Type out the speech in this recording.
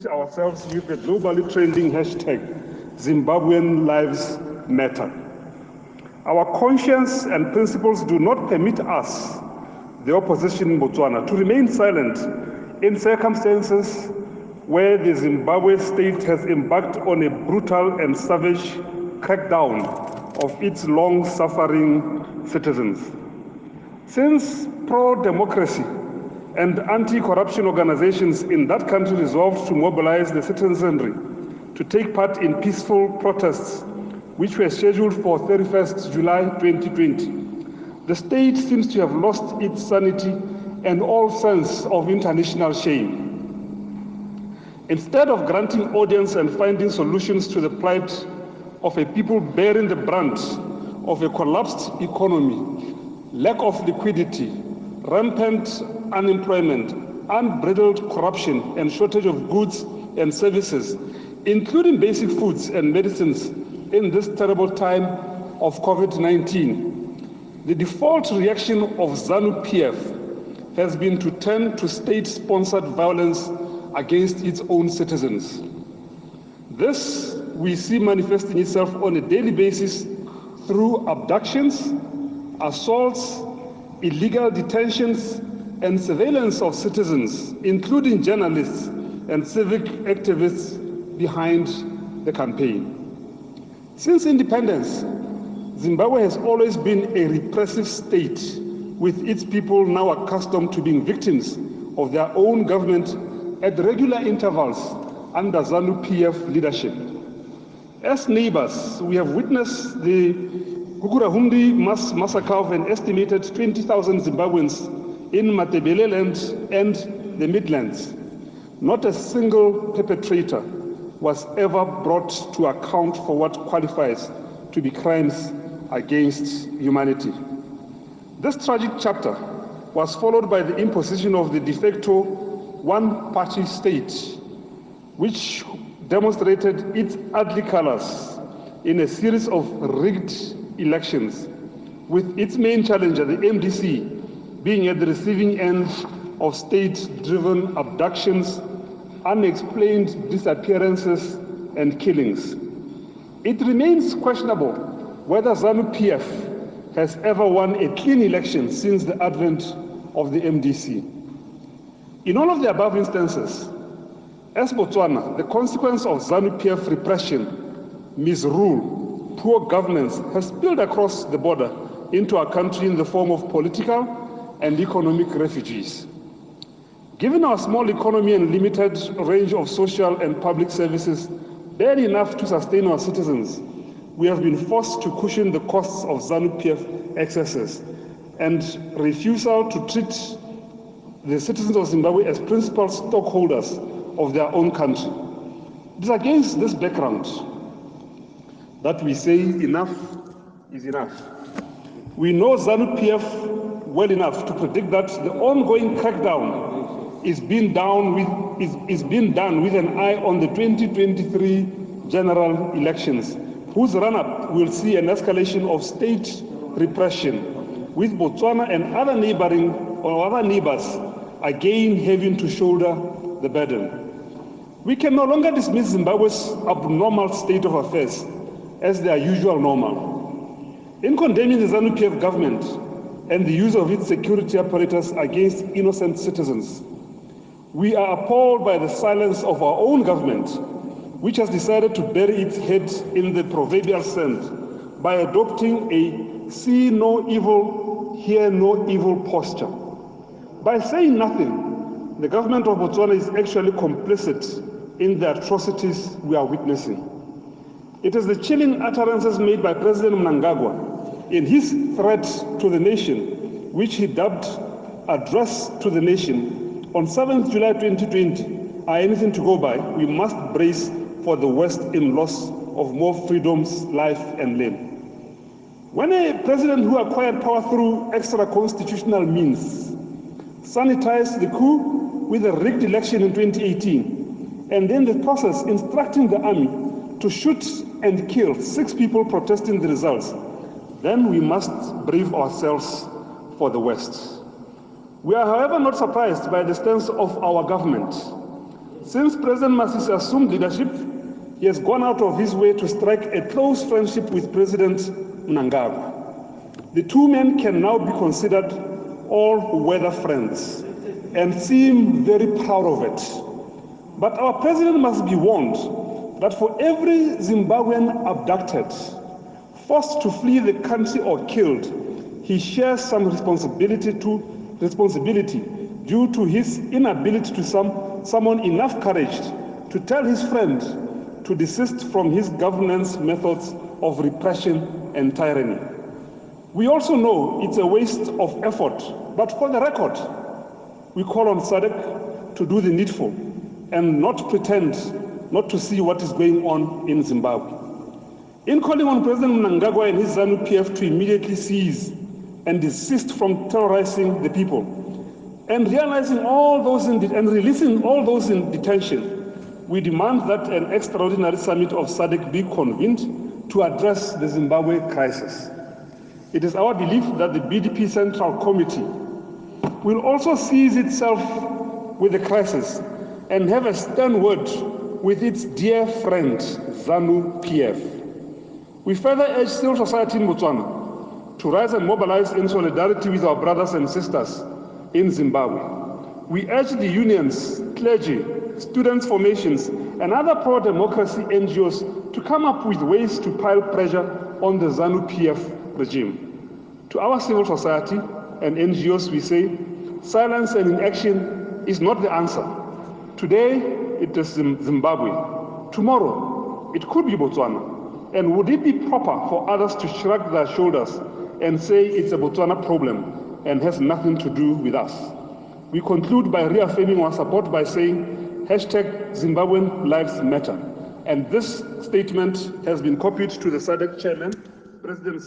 ourselves with the globally trending hashtag Zimbabwean Lives Matter. Our conscience and principles do not permit us, the opposition in Botswana, to remain silent in circumstances where the Zimbabwe state has embarked on a brutal and savage crackdown of its long-suffering citizens. Since pro-democracy and anti-corruption organizations in that country resolved to mobilize the citizenry to take part in peaceful protests, which were scheduled for 31st July 2020, the state seems to have lost its sanity and all sense of international shame. Instead of granting audience and finding solutions to the plight of a people bearing the brunt of a collapsed economy, lack of liquidity, rampant unemployment, unbridled corruption, and shortage of goods and services, including basic foods and medicines in this terrible time of COVID-19, the default reaction of ZANU-PF has been to turn to state-sponsored violence against its own citizens. This we see manifesting itself on a daily basis through abductions, assaults, illegal detentions, and surveillance of citizens, including journalists and civic activists behind the campaign. Since independence, Zimbabwe has always been a repressive state, with its people now accustomed to being victims of their own government at regular intervals under ZANU-PF leadership. As neighbors, we have witnessed the Gugurahundi mass massacre of an estimated 20,000 Zimbabweans in Matebeleland and the Midlands. Not a single perpetrator was ever brought to account for what qualifies to be crimes against humanity. This tragic chapter was followed by the imposition of the de facto one-party state, which demonstrated its ugly colors in a series of rigged elections, with its main challenger, the MDC, being at the receiving end of state-driven abductions, unexplained disappearances, and killings. It remains questionable whether ZANU-PF has ever won a clean election since the advent of the MDC. In all of the above instances, as Botswana, the consequence of ZANU-PF repression, misrule, poor governance has spilled across the border into our country in the form of political and economic refugees. Given our small economy and limited range of social and public services, barely enough to sustain our citizens, we have been forced to cushion the costs of ZANU-PF excesses and refusal to treat the citizens of Zimbabwe as principal stockholders of their own country. It is against this background that we say enough is enough. We know ZANU-PF well enough to predict that the ongoing crackdown is being done with an eye on the 2023 general elections, whose run-up will see an escalation of state repression, with Botswana and other neighbors again having to shoulder the burden. We can no longer dismiss Zimbabwe's abnormal state of affairs as their usual normal. In condemning the ZANU-PF government and the use of its security apparatus against innocent citizens, we are appalled by the silence of our own government, which has decided to bury its head in the proverbial sand by adopting a see no evil, hear no evil posture. By saying nothing, the government of Botswana is actually complicit in the atrocities we are witnessing. It is the chilling utterances made by President Mnangagwa in his threat to the nation, which he dubbed Address to the Nation, on 7th July 2020, are anything to go by. We must brace for the West in loss of more freedoms, life, and limb. When a president who acquired power through extra-constitutional means sanitized the coup with a rigged election in 2018, and in the process instructing the army to shoot and kill 6 people protesting the results, then we must brave ourselves for the West. We are, however, not surprised by the stance of our government. Since President Masisi assumed leadership, he has gone out of his way to strike a close friendship with President Mnangagwa. The two men can now be considered all-weather friends and seem very proud of it. But our president must be warned that for every Zimbabwean abducted, forced to flee the country or killed, he shares some responsibility due to his inability to summon enough courage to tell his friend to desist from his governance methods of repression and tyranny. We also know it's a waste of effort, but for the record, we call on SADC to do the needful and not pretend not to see what is going on in Zimbabwe. In calling on President Mnangagwa and his ZANU-PF to immediately seize and desist from terrorizing the people, and releasing all those in detention, we demand that an extraordinary summit of SADC be convened to address the Zimbabwe crisis. It is our belief that the BDP Central Committee will also seize itself with the crisis and have a stern word with its dear friend, ZANU-PF. We further urge civil society in Botswana to rise and mobilize in solidarity with our brothers and sisters in Zimbabwe. We urge the unions, clergy, students' formations, and other pro-democracy NGOs to come up with ways to pile pressure on the ZANU-PF regime. To our civil society and NGOs, we say, silence and inaction is not the answer. Today, it is Zimbabwe. Tomorrow, it could be Botswana. And would it be proper for others to shrug their shoulders and say it's a Botswana problem and has nothing to do with us? We conclude by reaffirming our support by saying #Zimbabwean Lives Matter. And this statement has been copied to the SADC chairman, President Silvester.